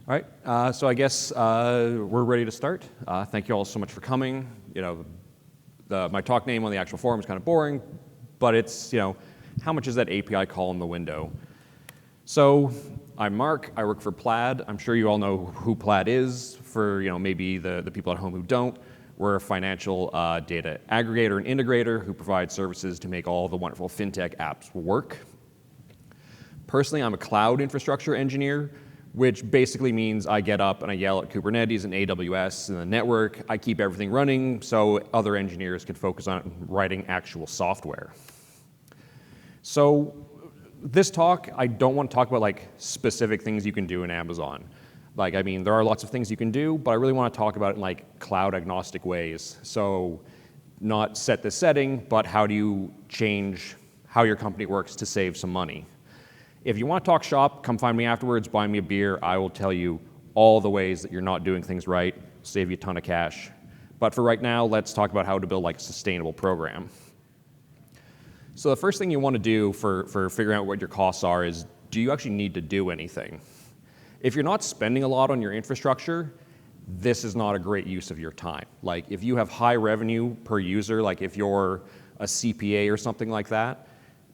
All right, so I guess we're ready to start. Thank you all so much for coming. My talk name on the actual forum is kind of boring, but it's, how much is that API call in the window? So I'm Mark, I work for Plaid. I'm sure you all know who Plaid is. For maybe the people at home who don't, we're a financial data aggregator and integrator who provides services to make all the wonderful fintech apps work. Personally, I'm a cloud infrastructure engineer, which basically means I get up and I yell at Kubernetes and AWS and the network. I keep everything running so other engineers can focus on writing actual software. So this talk, I don't want to talk about specific things you can do in Amazon. There are lots of things you can do, but I really want to talk about it in cloud agnostic ways. So not set the setting, but how do you change how your company works to save some money? If you want to talk shop, come find me afterwards, buy me a beer. I will tell you all the ways that you're not doing things right, save you a ton of cash. But for right now, let's talk about how to build a sustainable program. So the first thing you want to do for figuring out what your costs are is, do you actually need to do anything? If you're not spending a lot on your infrastructure, this is not a great use of your time. If you have high revenue per user, if you're a CPA or something like that,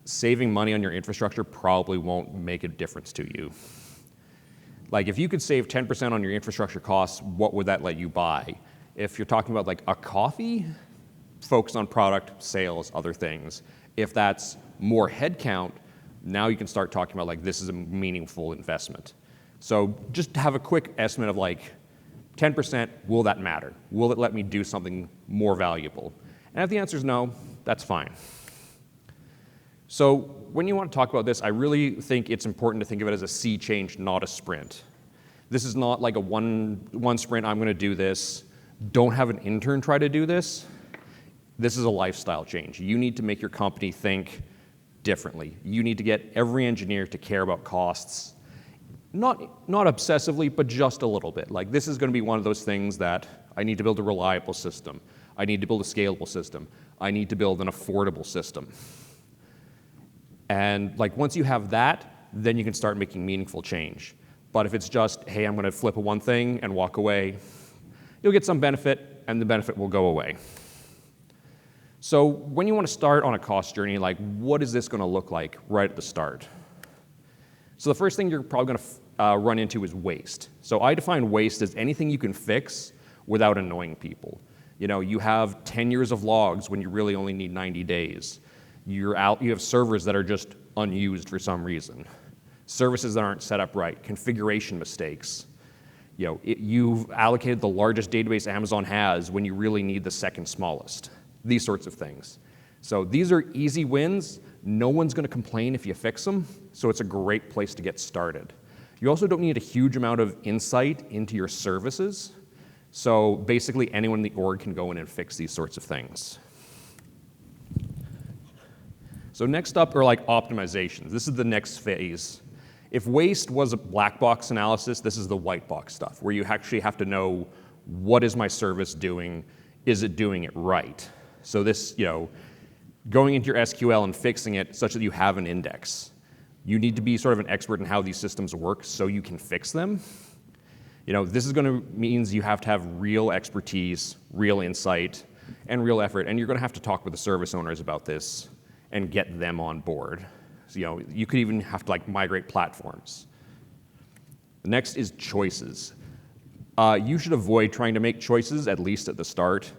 saving money on your infrastructure probably won't make a difference to you. If you could save 10% on your infrastructure costs, what would that let you buy? If you're talking about a coffee, focus on product, sales, other things. If that's more headcount, now you can start talking about this is a meaningful investment. So just have a quick estimate of 10%, will that matter? Will it let me do something more valuable? And if the answer is no, that's fine. So when you want to talk about this, I really think it's important to think of it as a sea change, not a sprint. This is not a one sprint, I'm going to do this. Don't have an intern try to do this. This is a lifestyle change. You need to make your company think differently. You need to get every engineer to care about costs. Not obsessively, but just a little bit. This is going to be one of those things that I need to build a reliable system. I need to build a scalable system. I need to build an affordable system. And once you have that, then you can start making meaningful change. But if it's just, hey, I'm going to flip one thing and walk away, you'll get some benefit, and the benefit will go away. So when you want to start on a cost journey, what is this going to look like right at the start? So the first thing you're probably going to run into is waste. So I define waste as anything you can fix without annoying people. You have 10 years of logs when you really only need 90 days. You have servers that are just unused for some reason. Services that aren't set up right, configuration mistakes. You've allocated the largest database Amazon has when you really need the second smallest. These sorts of things. So these are easy wins. No one's going to complain if you fix them, so it's a great place to get started. You also don't need a huge amount of insight into your services. So basically anyone in the org can go in and fix these sorts of things. So next up are optimizations. This is the next phase. If waste was a black box analysis, this is the white box stuff, where you actually have to know, what is my service doing? Is it doing it right? So this, going into your SQL and fixing it such that you have an index. You need to be sort of an expert in how these systems work so you can fix them. This is going to means you have to have real expertise, real insight, and real effort, and you're going to have to talk with the service owners about this and get them on board. So, you could even have to migrate platforms. The next is choices. You should avoid trying to make choices, at least at the start,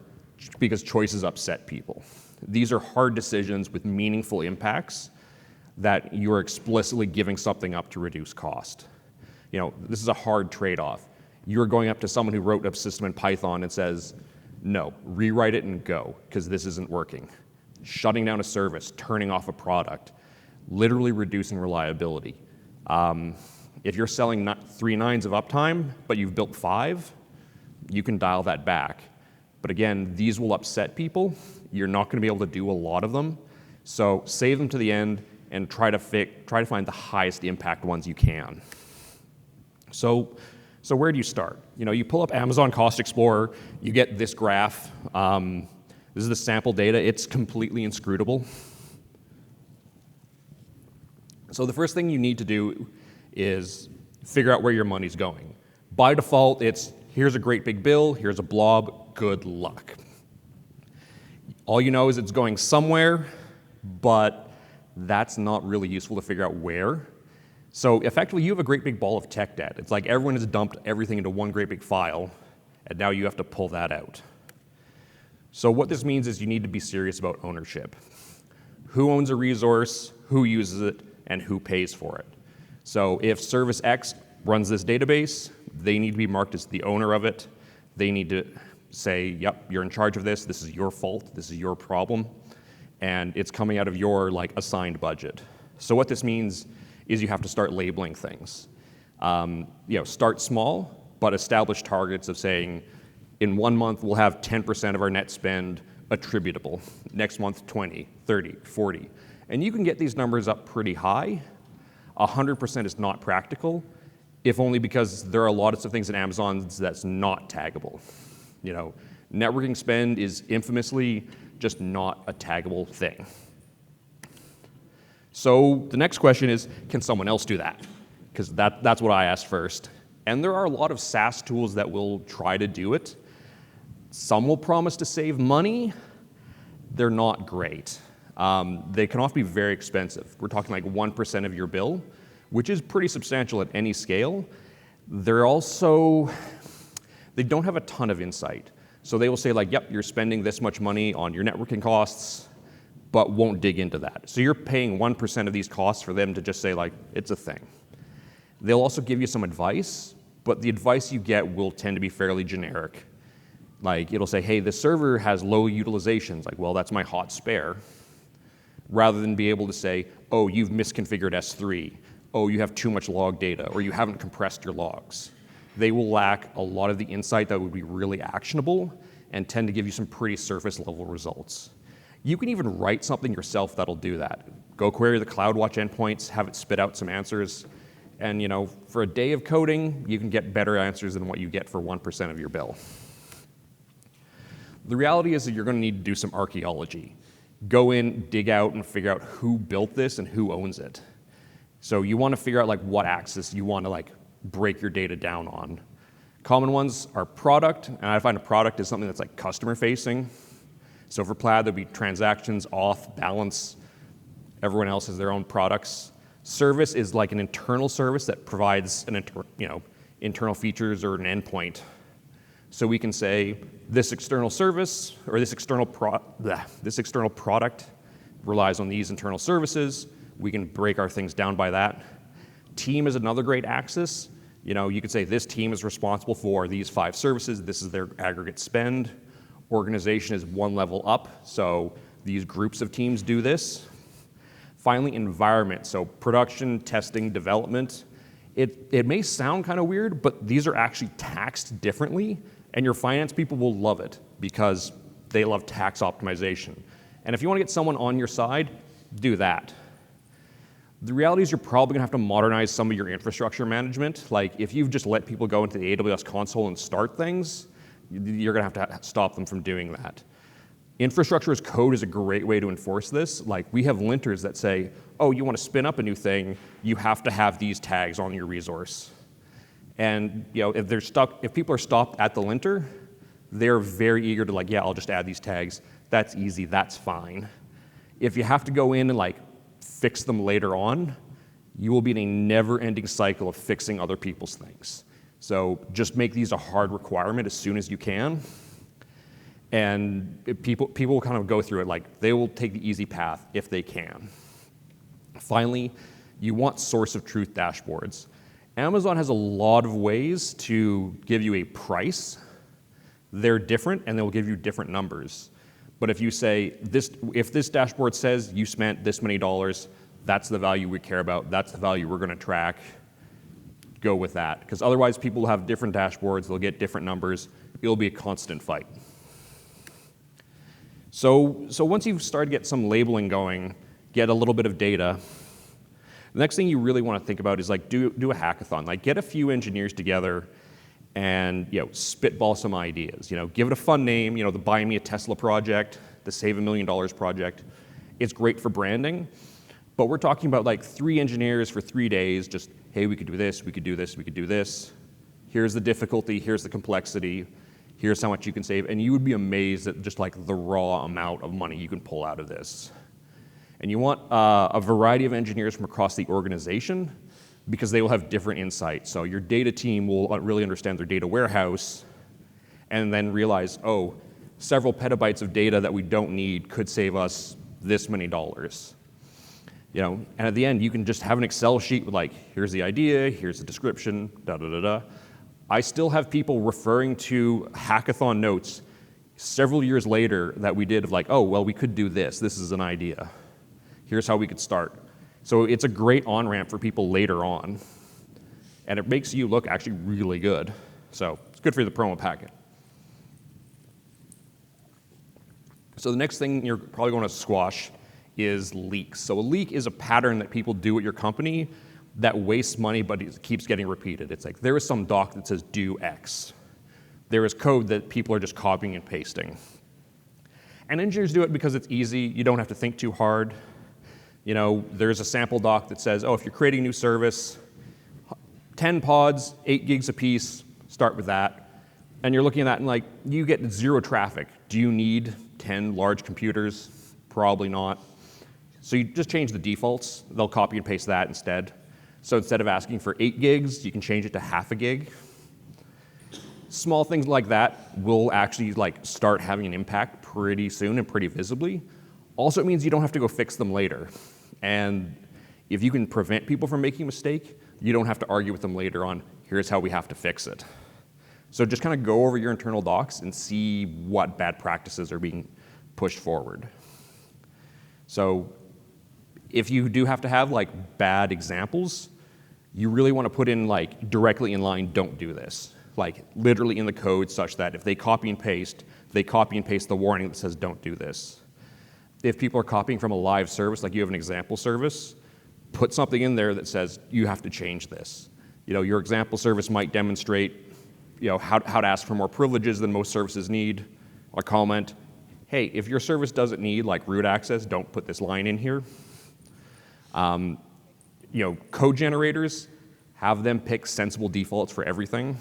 because choices upset people. These are hard decisions with meaningful impacts that you're explicitly giving something up to reduce cost. This is a hard trade-off. You're going up to someone who wrote a system in Python and says, no, rewrite it and go, because this isn't working. Shutting down a service, turning off a product, literally reducing reliability. If you're selling 3 nines of uptime, but you've built 5, you can dial that back. But again, these will upset people. You're not going to be able to do a lot of them. So save them to the end and try to find the highest impact ones you can. So where do you start? You pull up Amazon Cost Explorer, you get this graph. This is the sample data. It's completely inscrutable. So the first thing you need to do is figure out where your money's going. By default, it's here's a great big bill, here's a blob, good luck. All you know is it's going somewhere, but that's not really useful to figure out where. So effectively, you have a great big ball of tech debt. It's like everyone has dumped everything into one great big file, and now you have to pull that out. So what this means is you need to be serious about ownership. Who owns a resource, who uses it, and who pays for it. So if service X runs this database, they need to be marked as the owner of it. They need to say, yep, you're in charge of this is your fault, this is your problem, and it's coming out of your assigned budget. So what this means is you have to start labeling things. Start small, but establish targets of saying, in 1 month, we'll have 10% of our net spend attributable. Next month, 20, 30, 40. And you can get these numbers up pretty high. 100% is not practical, if only because there are lots of things in Amazon that's not taggable. Networking spend is infamously just not a taggable thing. So the next question is, can someone else do that? Because that's what I asked first. And there are a lot of SaaS tools that will try to do it. Some will promise to save money. They're not great. They can often be very expensive. We're talking 1% of your bill, which is pretty substantial at any scale. They don't have a ton of insight. So they will say yep, you're spending this much money on your networking costs, but won't dig into that. So you're paying 1% of these costs for them to just say it's a thing. They'll also give you some advice, but the advice you get will tend to be fairly generic. It'll say, hey, this server has low utilizations. Well, that's my hot spare. Rather than be able to say, oh, you've misconfigured S3. Oh, you have too much log data, or you haven't compressed your logs. They will lack a lot of the insight that would be really actionable and tend to give you some pretty surface level results. You can even write something yourself that'll do that. Go query the CloudWatch endpoints, have it spit out some answers, and for a day of coding, you can get better answers than what you get for 1% of your bill. The reality is that you're going to need to do some archaeology. Go in, dig out, and figure out who built this and who owns it. So you want to figure out what axis you want to break your data down on. Common ones are product, and I find a product is something that's customer facing. So for Plaid, there'll be transactions, auth, balance. Everyone else has their own products. Service is an internal service that provides an internal features or an endpoint. So we can say this external service or this external product relies on these internal services. We can break our things down by that. Team is another great axis. You could say this team is responsible for these 5 services. This is their aggregate spend. Organization is one level up. So these groups of teams do this. Finally, environment. So production, testing, development. It may sound kind of weird, but these are actually taxed differently. And your finance people will love it because they love tax optimization. And if you want to get someone on your side, do that. The reality is you're probably going to have to modernize some of your infrastructure management. If you've just let people go into the AWS console and start things, you're going to have to stop them from doing that. Infrastructure as code is a great way to enforce this. We have linters that say, oh, you want to spin up a new thing, you have to have these tags on your resource. And if people are stopped at the linter, they're very eager to yeah, I'll just add these tags. That's easy, that's fine. If you have to go in and fix them later on, you will be in a never-ending cycle of fixing other people's things. So just make these a hard requirement as soon as you can. And people will kind of go through it they will take the easy path if they can. Finally, you want source of truth dashboards. Amazon has a lot of ways to give you a price. They're different, and they'll give you different numbers. But if you say, if this dashboard says you spent this many dollars, that's the value we care about, that's the value we're going to track, go with that. Because otherwise, people will have different dashboards, they'll get different numbers, it'll be a constant fight. So once you've started to get some labeling going, get a little bit of data, the next thing you really want to think about is do a hackathon. Get a few engineers together and spitball some ideas. Give it a fun name. The Buy Me a Tesla project, the Save $1 Million project. It's great for branding, but we're talking about 3 engineers for 3 days. Just hey, we could do this, we could do this, we could do this. here's the difficulty, here's the complexity, here's how much you can save, and you would be amazed at just like the raw amount of money you can pull out of this. And you want a variety of engineers from across the organization because they will have different insights. So your data team will really understand their data warehouse and then realize, oh, several petabytes of data that we don't need could save us this many dollars. And at the end, you can just have an Excel sheet with like, here's the idea, here's the description, da-da-da-da. I still have people referring to hackathon notes several years later that we did of like, oh, well, we could do this. This is an idea. Here's how we could start. So it's a great on-ramp for people later on. And it makes you look actually really good. So it's good for the promo packet. So the next thing you're probably going to squash is leaks. So a leak is a pattern that people do at your company that wastes money, but it keeps getting repeated. It's like there is some doc that says do X. There is code that people are just copying and pasting. And engineers do it because it's easy. You don't have to think too hard. There's a sample doc that says, oh, if you're creating a new service, 10 pods, 8 gigs apiece, start with that. And you're looking at that and like, you get 0 traffic. Do you need 10 large computers? Probably not. So you just change the defaults. They'll copy and paste that instead. So instead of asking for 8 gigs, you can change it to half a gig. Small things like that will actually start having an impact pretty soon and pretty visibly. Also, it means you don't have to go fix them later. And if you can prevent people from making a mistake, you don't have to argue with them later on, here's how we have to fix it. So just kind of go over your internal docs and see what bad practices are being pushed forward. So if you do have to have bad examples, you really want to put in directly in line, don't do this. Literally in the code such that if they copy and paste, they copy and paste the warning that says don't do this. If people are copying from a live service, like you have an example service, put something in there that says you have to change this. Your example service might demonstrate how to ask for more privileges than most services need. A comment, hey, if your service doesn't need root access, don't put this line in here. Code generators, have them pick sensible defaults for everything.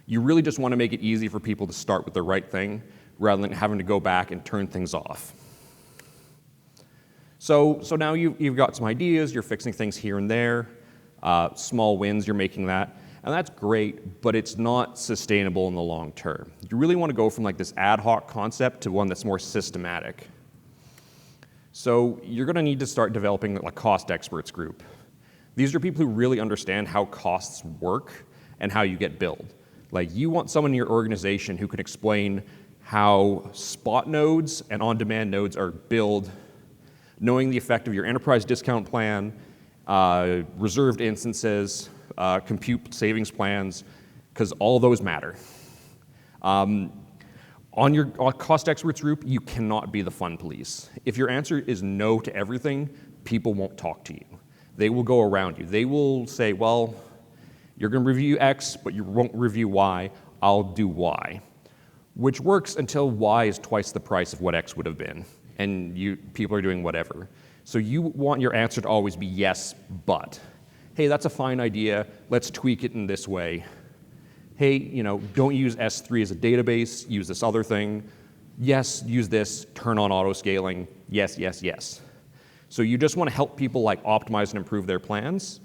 You really just want to make it easy for people to start with the right thing rather than having to go back and turn things off. So now you've got some ideas, you're fixing things here and there, small wins, you're making that, and that's great, but it's not sustainable in the long term. You really want to go from this ad hoc concept to one that's more systematic. So you're going to need to start developing a cost experts group. These are people who really understand how costs work and how you get billed. You want someone in your organization who can explain how spot nodes and on-demand nodes are billed, knowing the effect of your enterprise discount plan, reserved instances, compute savings plans, because all those matter. On your cost experts group, you cannot be the fun police. If your answer is no to everything, people won't talk to you. They will go around you. They will say, well, you're going to review X, but you won't review Y. I'll do Y. Which works until Y is twice the price of what X would have been, and people are doing whatever. So you want your answer to always be yes, but. Hey, that's a fine idea. Let's tweak it in this way. Hey, don't use S3 as a database. Use this other thing. Yes, use this. Turn on auto-scaling. Yes, yes, yes. So you just want to help people optimize and improve their plans.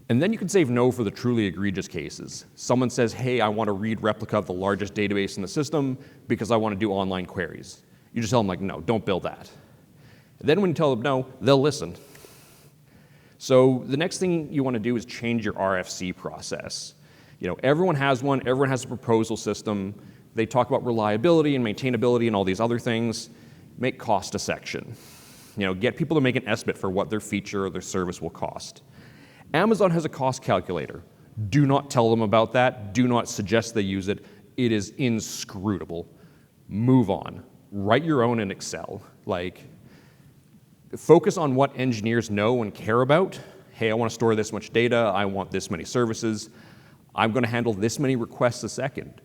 And then you can save no for the truly egregious cases. Someone says, hey, I want to read replica of the largest database in the system because I want to do online queries. You just tell them, no, don't build that. And then when you tell them no, they'll listen. So the next thing you want to do is change your RFC process. Everyone has one. Everyone has a proposal system. They talk about reliability and maintainability and all these other things. Make cost a section. Get people to make an estimate for what their feature or their service will cost. Amazon has a cost calculator. Do not tell them about that. Do not suggest they use it. It is inscrutable. Move on. Write your own in Excel. Focus on what engineers know and care about. Hey, I want to store this much data. I want this many services. I'm going to handle this many requests a second.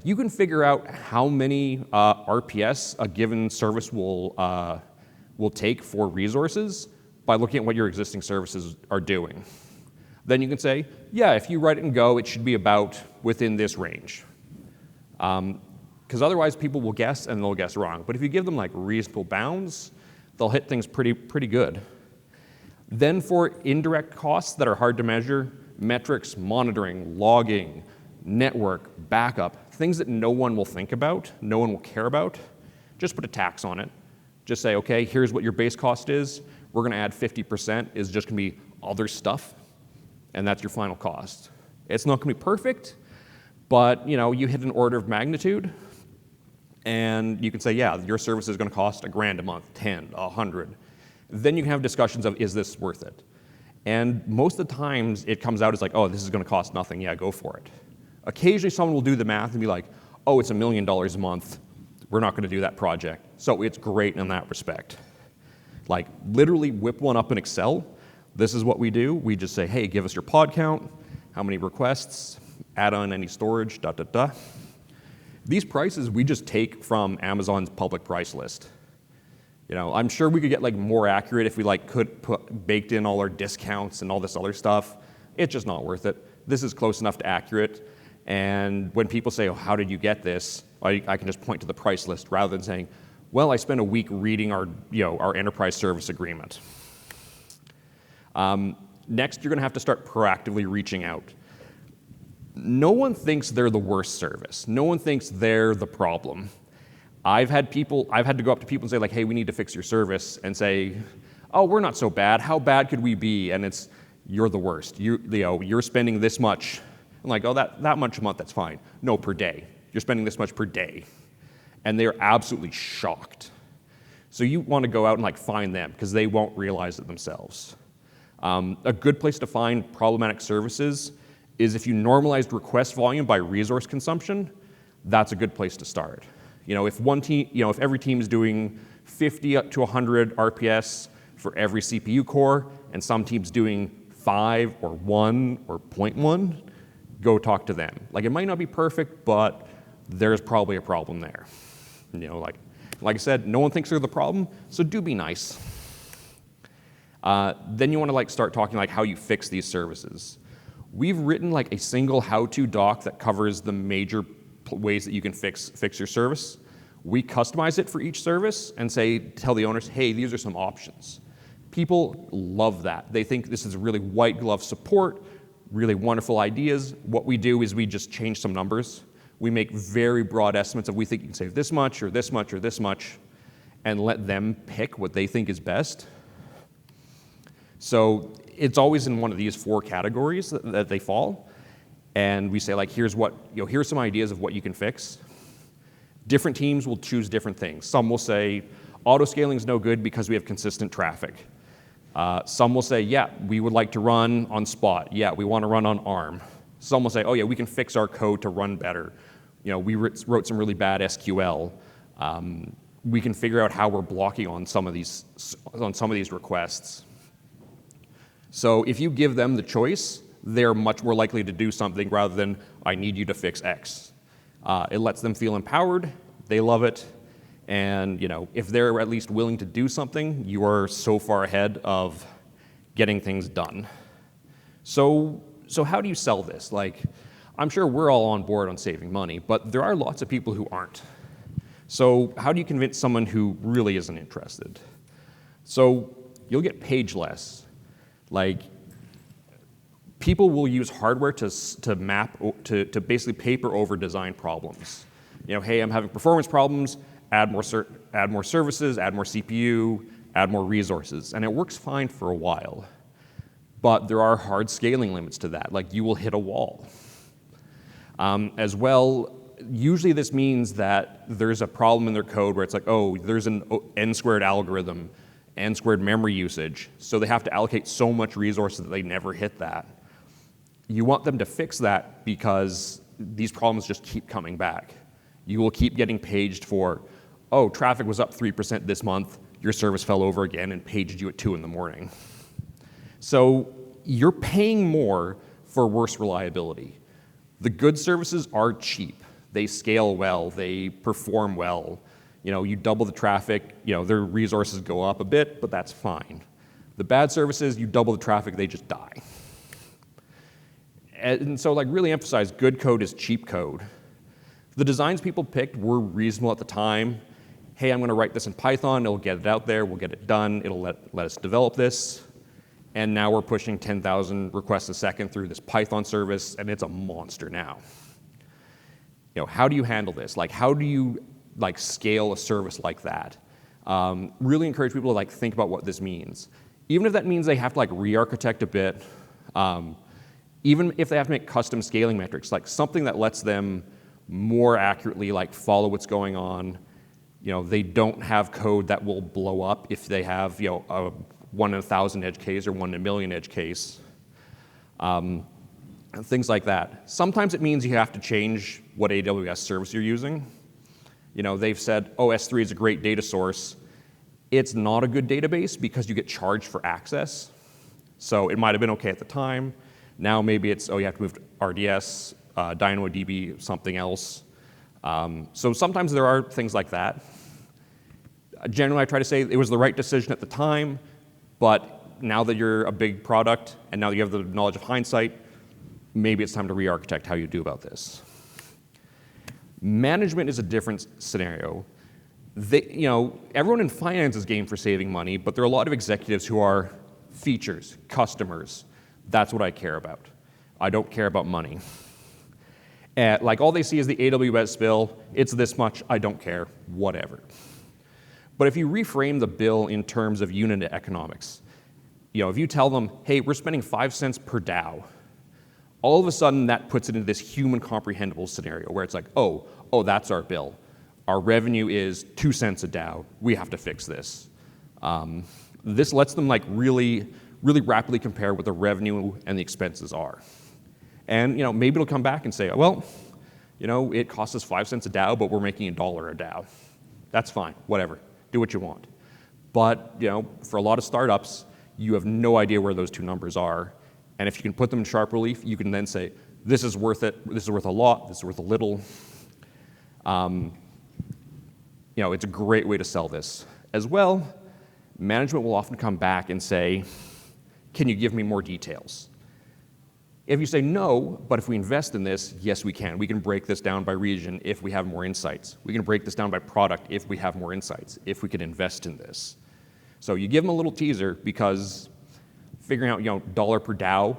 You can figure out how many RPS a given service will take for resources by looking at what your existing services are doing. Then you can say, yeah, if you write it in Go, it should be about within this range. Because otherwise people will guess and they'll guess wrong. But if you give them like reasonable bounds, they'll hit things pretty good. Then for indirect costs that are hard to measure, metrics, monitoring, logging, network, backup, things that no one will think about, no one will care about, just put a tax on it. Just say, okay, here's what your base cost is. We're going to add 50% is just going to be other stuff, and that's your final cost. It's not going to be perfect, but you hit an order of magnitude, and you can say, yeah, your service is going to cost $1,000 a month, 10, 100. Then you can have discussions of, is this worth it? And most of the times it comes out as like, oh, this is going to cost nothing. Yeah, go for it. Occasionally someone will do the math and be like, oh, it's $1 million a month. We're not going to do that project. So it's great in that respect. Like literally whip one up in Excel. This is what we do. We just say, hey, give us your pod count, how many requests, add on any storage, These prices we just take from Amazon's public price list. I'm sure we could get like more accurate if we could baked in all our discounts and all this other stuff. It's just not worth it. This is close enough to accurate. And when people say, oh, how did you get this? I can just point to the price list rather than saying, well, I spent a week reading our enterprise service agreement. Next, you're going to have to start proactively reaching out. No one thinks they're the worst service. No one thinks they're the problem. I've had to go up to people and say, like, hey, we need to fix your service, and say, oh, we're not so bad. How bad could we be? And it's, you're the worst. You're spending this much. I'm like, oh, that much a month, that's fine. No, per day. You're spending this much per day. And they're absolutely shocked. So you want to go out and find them, because they won't realize it themselves. A good place to find problematic services is if you normalized request volume by resource consumption, that's a good place to start. If every team is doing 50 up to 100 RPS for every CPU core, and some teams doing 5 or 1 or 0.1, go talk to them. It might not be perfect, but there's probably a problem there. Like I said, no one thinks they're the problem, so do be nice. Then you want to start talking how you fix these services. We've written a single how-to doc that covers the major ways that you can fix your service. We customize it for each service and tell the owners, hey, these are some options. People love that. They think this is really white glove support, really wonderful ideas. What we do is we just change some numbers. We make very broad estimates of we think you can save this much or this much or this much, and let them pick what they think is best. So it's always in one of these 4 categories that they fall. And we say, here's some ideas of what you can fix. Different teams will choose different things. Some will say, auto-scaling is no good because we have consistent traffic. Some will say, yeah, we would like to run on Spot. Yeah, we want to run on ARM. Some will say, oh yeah, we can fix our code to run better. We wrote some really bad SQL. We can figure out how we're blocking on some of these requests. So if you give them the choice, they're much more likely to do something rather than, I need you to fix X. It lets them feel empowered, they love it, and if they're at least willing to do something, you are so far ahead of getting things done. So how do you sell this? I'm sure we're all on board on saving money, but there are lots of people who aren't. So how do you convince someone who really isn't interested? So you'll get paid less. People will use hardware to basically paper over design problems. Hey, I'm having performance problems, add more services, add more CPU, add more resources, and it works fine for a while. But there are hard scaling limits to that, you will hit a wall. As well, usually this means that there's a problem in their code where it's oh, there's an n-squared algorithm, n-squared memory usage, so they have to allocate so much resources that they never hit that. You want them to fix that because these problems just keep coming back. You will keep getting paged for, oh, traffic was up 3% this month, your service fell over again and paged you at 2 in the morning. So you're paying more for worse reliability. The good services are cheap. They scale well, they perform well. You double the traffic, their resources go up a bit, but that's fine. The bad services, you double the traffic, they just die. And so like really emphasize good code is cheap code. The designs people picked were reasonable at the time. Hey, I'm going to write this in Python. It'll get it out there. We'll get it done. It'll let us develop this. And now we're pushing 10,000 requests a second through this Python service, and it's a monster now. How do you handle this? Like, how do you scale a service like that? Really encourage people to think about what this means. Even if that means they have to re-architect a bit, even if they have to make custom scaling metrics, something that lets them more accurately follow what's going on. They don't have code that will blow up if they have a 1 in 1,000 edge case or 1 in a million edge case. Things like that. Sometimes it means you have to change what AWS service you're using. They've said, oh, S3 is a great data source. It's not a good database because you get charged for access. So it might have been okay at the time. Now maybe it's, oh, you have to move to RDS, DynamoDB, something else. So sometimes there are things like that. Generally, I try to say it was the right decision at the time, but now that you're a big product and now that you have the knowledge of hindsight, maybe it's time to re-architect how you do about this. Management is a different scenario. Everyone in finance is game for saving money, but there are a lot of executives who are features, customers. That's what I care about. I don't care about money. All they see is the AWS bill. It's this much. I don't care. Whatever. But if you reframe the bill in terms of unit economics, if you tell them, hey, we're spending 5 cents per DAO, all of a sudden that puts it into this human comprehensible scenario where it's oh, that's our bill. Our revenue is 2 cents a DAO. We have to fix this. This lets them really, really rapidly compare what the revenue and the expenses are. And maybe it'll come back and say, well, it costs us 5 cents a DAO, but we're making $1 a DAO. That's fine. Whatever. Do what you want. But for a lot of startups, you have no idea where those two numbers are. And if you can put them in sharp relief, you can then say, this is worth it. This is worth a lot. This is worth a little. It's a great way to sell this. As well, management will often come back and say, can you give me more details? If you say no, but if we invest in this, yes, we can. We can break this down by region if we have more insights. We can break this down by product if we have more insights, if we can invest in this. So you give them a little teaser because figuring out, dollar per DAO,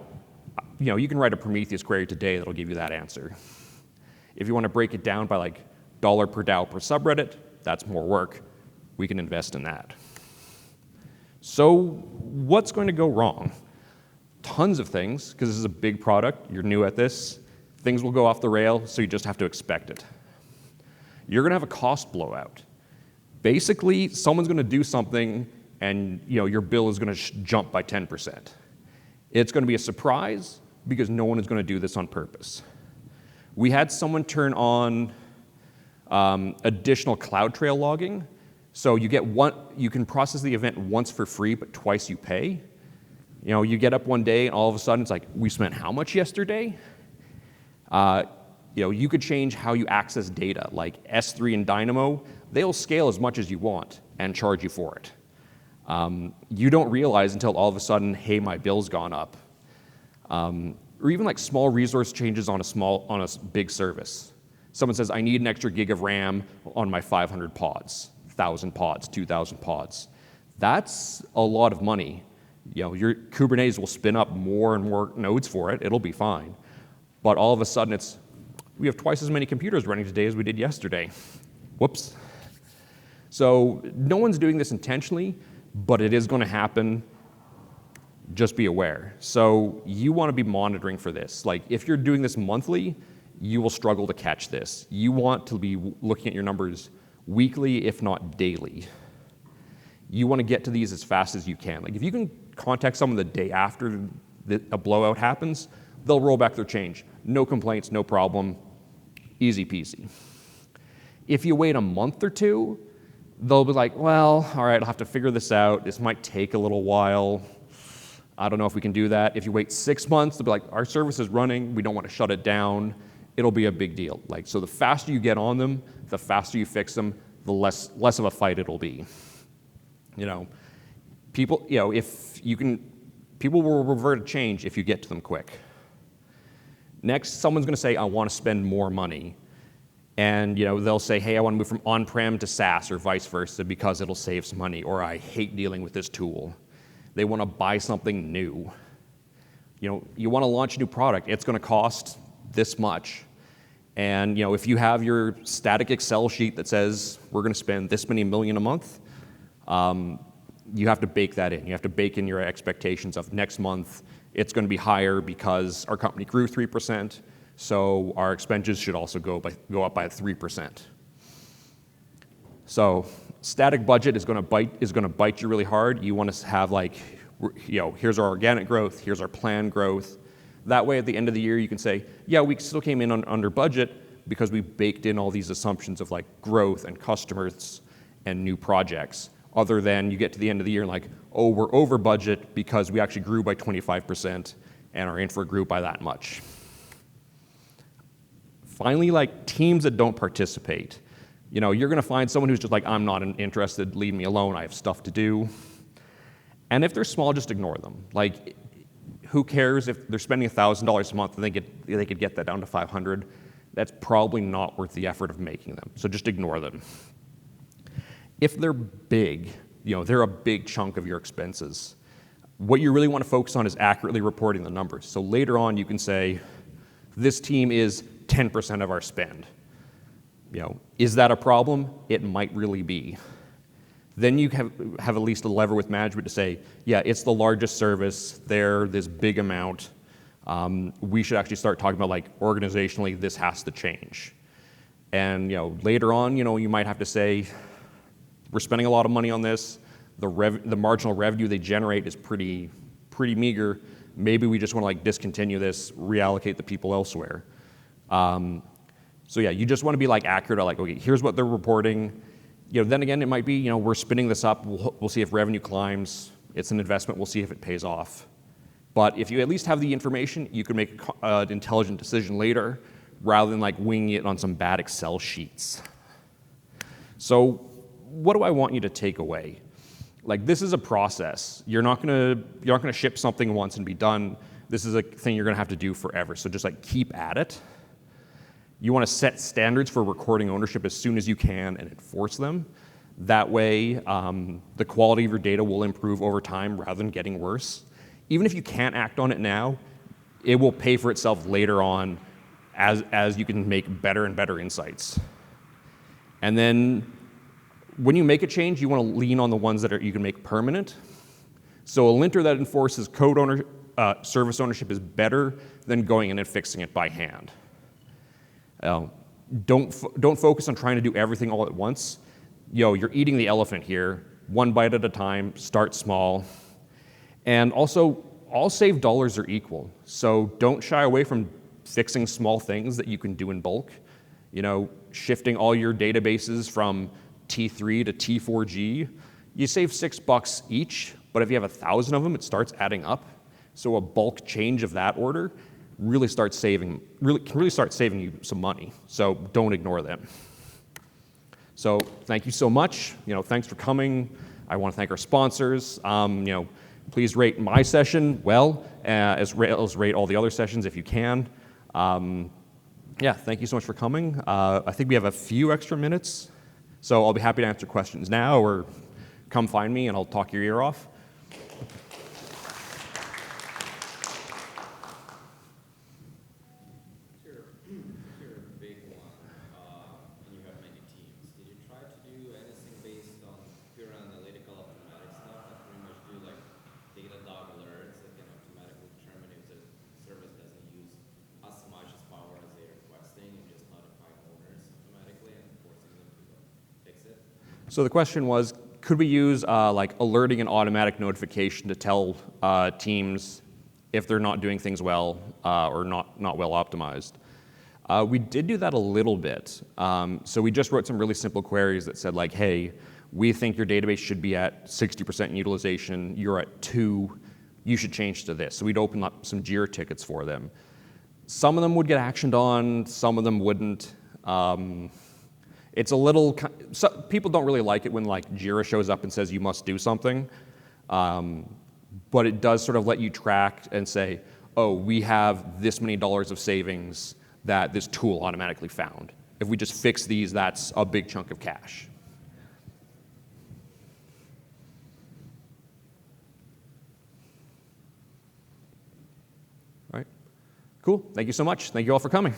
you can write a Prometheus query today that'll give you that answer. If you want to break it down by dollar per DAO per subreddit, that's more work. We can invest in that. So what's going to go wrong? Tons of things, because this is a big product, you're new at this. Things will go off the rail, so you just have to expect it. You're going to have a cost blowout. Basically, someone's going to do something, and your bill is going to jump by 10%. It's going to be a surprise, because no one is going to do this on purpose. We had someone turn on additional CloudTrail logging, so you can process the event once for free, but twice you pay. You get up one day and all of a sudden it's we spent how much yesterday? You could change how you access data, like S3 and Dynamo. They'll scale as much as you want and charge you for it. You don't realize until all of a sudden, hey, my bill's gone up. Or even small resource changes on a big service. Someone says, I need an extra gig of RAM on my 500 pods, 1,000 pods, 2,000 pods. That's a lot of money. Your Kubernetes will spin up more and more nodes for it. It'll be fine. But all of a sudden, we have twice as many computers running today as we did yesterday. Whoops. So no one's doing this intentionally, but it is going to happen. Just be aware. So you want to be monitoring for this. If you're doing this monthly, you will struggle to catch this. You want to be looking at your numbers weekly, if not daily. You want to get to these as fast as you can. If you can contact someone the day after a blowout happens, they'll roll back their change. No complaints, no problem, easy peasy. If you wait a month or two, they'll be well, all right, I'll have to figure this out. This might take a little while. I don't know if we can do that. If you wait 6 months, they'll be our service is running. We don't want to shut it down. It'll be a big deal. So the faster you get on them, the faster you fix them, the less of a fight it'll be. People will revert a change if you get to them quick. Next, someone's going to say, I want to spend more money. And they'll say, hey, I want to move from on-prem to SaaS or vice versa because it'll save some money, or I hate dealing with this tool. They want to buy something new. You want to launch a new product. It's going to cost this much. And if you have your static Excel sheet that says we're going to spend this many million a month, you have to bake that in. You have to bake in your expectations of next month it's going to be higher because our company grew 3%, so our expenses should also go up by 3%. So static budget is going to bite you really hard. You want to have here's our organic growth, here's our planned growth. That way, at the end of the year, you can say, yeah, we still came in under budget because we baked in all these assumptions of growth and customers and new projects. Other than you get to the end of the year and oh, we're over budget because we actually grew by 25% and our infra grew by that much. Finally, teams that don't participate. You're going to find someone who's just I'm not interested, leave me alone, I have stuff to do. And if they're small, just ignore them. Who cares if they're spending $1,000 a month and they could get that down to $500? That's probably not worth the effort of making them. So just ignore them. If they're big, they're a big chunk of your expenses. What you really want to focus on is accurately reporting the numbers. So later on, you can say, this team is 10% of our spend. Is that a problem? It might really be. Then you have at least a lever with management to say, yeah, it's the largest service, they're this big amount. We should actually start talking about organizationally, this has to change. And later on, you might have to say, we're spending a lot of money on this. The marginal revenue they generate is pretty meager. Maybe we just want to discontinue this, reallocate the people elsewhere. So yeah, you just want to be accurate at okay, here's what they're reporting. Then again, it might be we're spinning this up. We'll see if revenue climbs. It's an investment. We'll see if it pays off. But if you at least have the information, you can make an intelligent decision later, rather than winging it on some bad Excel sheets. So what do I want you to take away? This is a process. You're not gonna ship something once and be done. This is a thing you're gonna have to do forever. So just keep at it. You want to set standards for recording ownership as soon as you can and enforce them. That way, the quality of your data will improve over time rather than getting worse. Even if you can't act on it now, it will pay for itself later on as you can make better and better insights. And then when you make a change, you want to lean on the ones that you can make permanent. So a linter that enforces service ownership is better than going in and fixing it by hand. Don't focus on trying to do everything all at once. You're eating the elephant here, one bite at a time, start small. And also, all saved dollars are equal. So don't shy away from fixing small things that you can do in bulk. Shifting all your databases from T3 to T4G, you save $6 each, but if you have 1,000 of them, it starts adding up. So a bulk change of that order can really start saving you some money. So don't ignore them. So thank you so much. Thanks for coming. I want to thank our sponsors. Please rate my session well, as rate all the other sessions if you can. Yeah, thank you so much for coming. I think we have a few extra minutes, so I'll be happy to answer questions now, or come find me and I'll talk your ear off. So the question was, could we use alerting and automatic notification to tell teams if they're not doing things well or not well optimized? We did do that a little bit. So we just wrote some really simple queries that said hey, we think your database should be at 60% in utilization, you're at 2, you should change to this. So we'd open up some Jira tickets for them. Some of them would get actioned on, some of them wouldn't. It's a little, people don't really like it when Jira shows up and says you must do something, but it does sort of let you track and say, oh, we have this many dollars of savings that this tool automatically found. If we just fix these, that's a big chunk of cash. All right, cool. Thank you so much. Thank you all for coming.